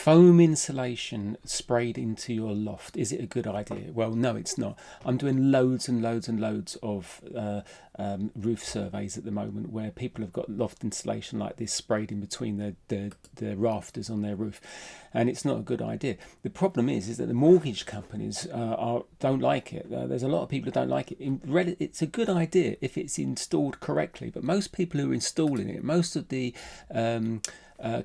foam insulation sprayed into your loft, is it a good idea? Well, no, it's not. I'm doing loads and loads and loads of roof surveys at the moment where people have got loft insulation like this sprayed in between the rafters on their roof, and it's not a good idea. The problem is that the mortgage companies don't like it. There's a lot of people who don't like it. It's a good idea if it's installed correctly, but most people who are installing it, most of the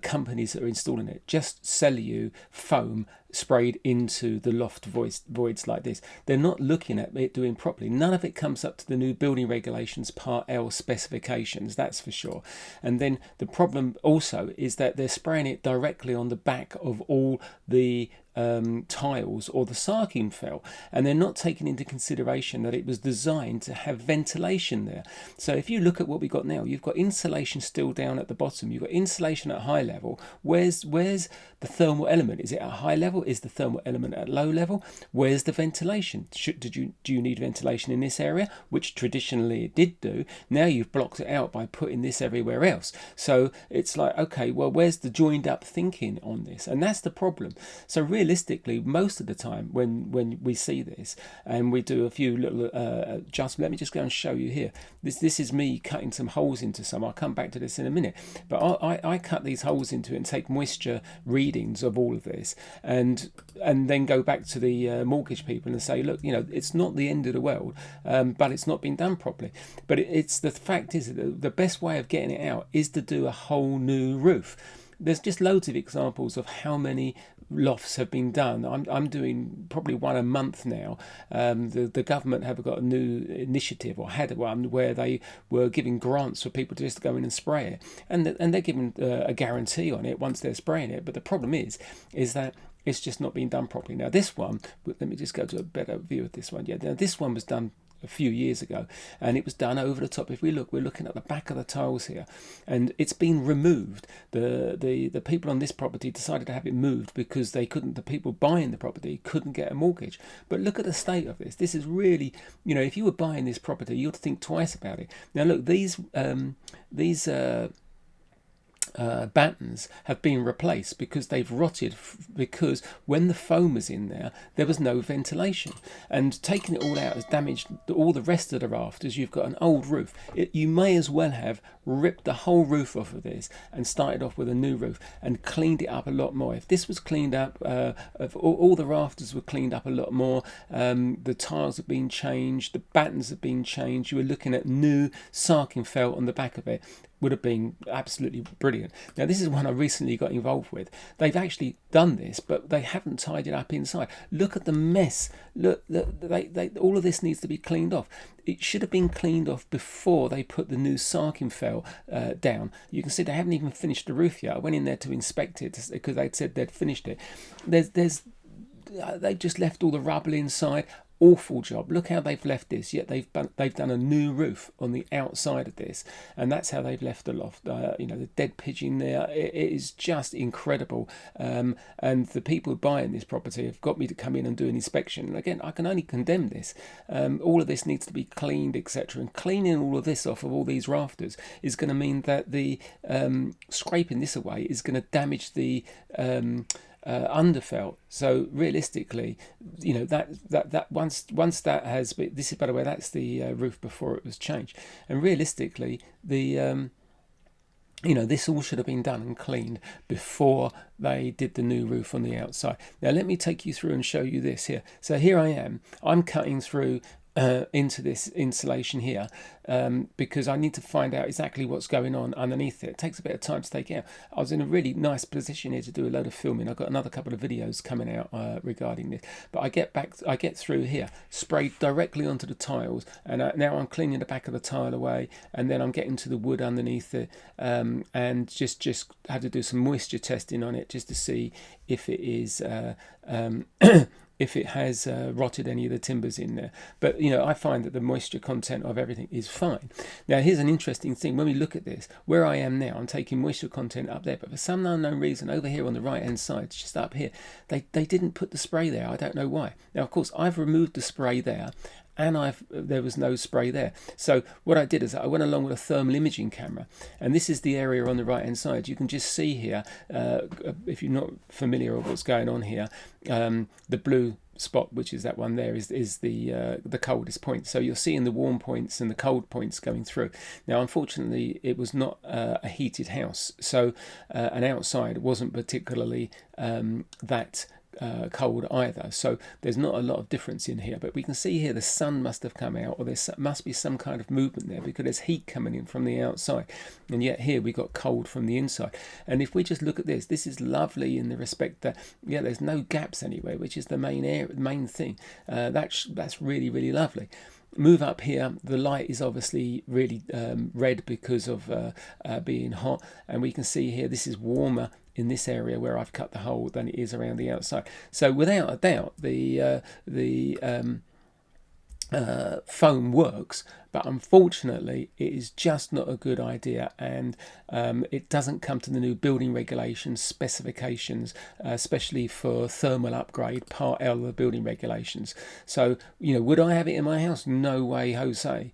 companies that are installing it, just sell you foam sprayed into the loft voids like this. They're not looking at it doing properly. None of it comes up to the new building regulations Part L specifications, that's for sure. And then the problem also is that they're spraying it directly on the back of all the tiles or the sarking felt, and they're not taking into consideration that it was designed to have ventilation there. So if you look at what we've got now, you've got insulation still down at the bottom, you've got insulation at high level. Where's the thermal element? Is it at high level? Is the thermal element at low level? Where's the ventilation? Do you need ventilation in this area, which traditionally it did do? Now you've blocked it out by putting this everywhere else. So it's like, okay, well, where's the joined up thinking on this? And that's the problem. So realistically, most of the time when we see this and we do a few little adjustments, let me just go and show you here. This is me cutting some holes into some. I'll come back to this in a minute. But I cut these holes into it and take moisture readings of all of this, and then go back to the mortgage people and say, look, it's not the end of the world, but it's not been done properly. But it's the fact is that the best way of getting it out is to do a whole new roof. There's just loads of examples of how many lofts have been done. I'm doing probably one a month now. The government have got a new initiative, or had one, where they were giving grants for people to just go in and spray it, and they're giving a guarantee on it once they're spraying it. But the problem is that it's just not being done properly. Now this one, let me just go to a better view of this one. Yeah, now this one was done a few years ago, and it was done over the top. If we look, we're looking at the back of the tiles here, and it's been removed. The people on this property decided to have it moved because they couldn't. The people buying the property couldn't get a mortgage. But look at the state of this. This is really, if you were buying this property, you'd think twice about it. Now look, these battens have been replaced because they've rotted, because when the foam was in there was no ventilation, and taking it all out has damaged all the rest of the rafters. You've got an old roof. You may as well have ripped the whole roof off of this and started off with a new roof and cleaned it up a lot more. If this was cleaned up, if all the rafters were cleaned up a lot more, the tiles have been changed, the battens have been changed, you were looking at new sarking felt on the back of it, would have been absolutely brilliant. Now this is one I recently got involved with. They've actually done this, but they haven't tied it up inside. Look at the mess. Look, all of this needs to be cleaned off. It should have been cleaned off before they put the new sarking felt down. You can see they haven't even finished the roof yet. I went in there to inspect it because they'd said they'd finished it. They've just left all the rubble inside. Awful job. Look how they've left this. Yet they've done a new roof on the outside of this, and that's how they've left the loft. The dead pigeon there. It is just incredible. And the people buying this property have got me to come in and do an inspection. And again, I can only condemn this. All of this needs to be cleaned, etc. And cleaning all of this off of all these rafters is going to mean that the scraping this away is going to damage the underfelt. So realistically, that once that has been, this is, by the way, that's the roof before it was changed, and realistically the this all should have been done and cleaned before they did the new roof on the outside. Now let me take you through and show you this here. So here I am, I'm cutting through into this insulation here because I need to find out exactly what's going on underneath it. It takes a bit of time to take it out. I was in a really nice position here to do a load of filming. I've got another couple of videos coming out regarding this, but I get through here, sprayed directly onto the tiles, and now I'm cleaning the back of the tile away, and then I'm getting to the wood underneath it, and just have to do some moisture testing on it just to see if it is if it has rotted any of the timbers in there. But I find that the moisture content of everything is fine. Now here's an interesting thing. When we look at this, where I am now, I'm taking moisture content up there, but for some unknown reason over here on the right hand side, it's just up here, they didn't put the spray there. I don't know why. Now of course I've removed the spray there, and there was no spray there. So what I did is I went along with a thermal imaging camera, and this is the area on the right hand side. You can just see here, if you're not familiar with what's going on here, the blue spot, which is that one there, is the coldest point. So you're seeing the warm points and the cold points going through. Now, unfortunately, it was not a heated house, so and outside wasn't particularly that cold either, so there's not a lot of difference in here. But we can see here the sun must have come out, or there must be some kind of movement there, because there's heat coming in from the outside, and yet here we got cold from the inside. And if we just look at this is lovely in the respect that there's no gaps anywhere, which is the main thing. That's really, really lovely. Move up here, the light is obviously really red because of being hot, and we can see here this is warmer in this area where I've cut the hole than it is around the outside. So without a doubt, the foam works, but unfortunately it is just not a good idea, and it doesn't come to the new building regulations specifications, especially for thermal upgrade, part L of the building regulations. So would I have it in my house? No way, Jose.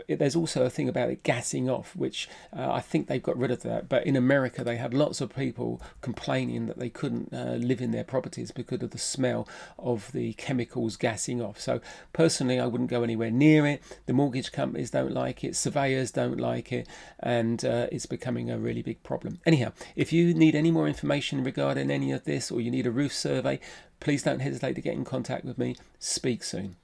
There's also a thing about it gassing off, which I think they've got rid of that. But in America, they had lots of people complaining that they couldn't live in their properties because of the smell of the chemicals gassing off. So personally, I wouldn't go anywhere near it. The mortgage companies don't like it. Surveyors don't like it. And it's becoming a really big problem. Anyhow, if you need any more information regarding any of this, or you need a roof survey, please don't hesitate to get in contact with me. Speak soon.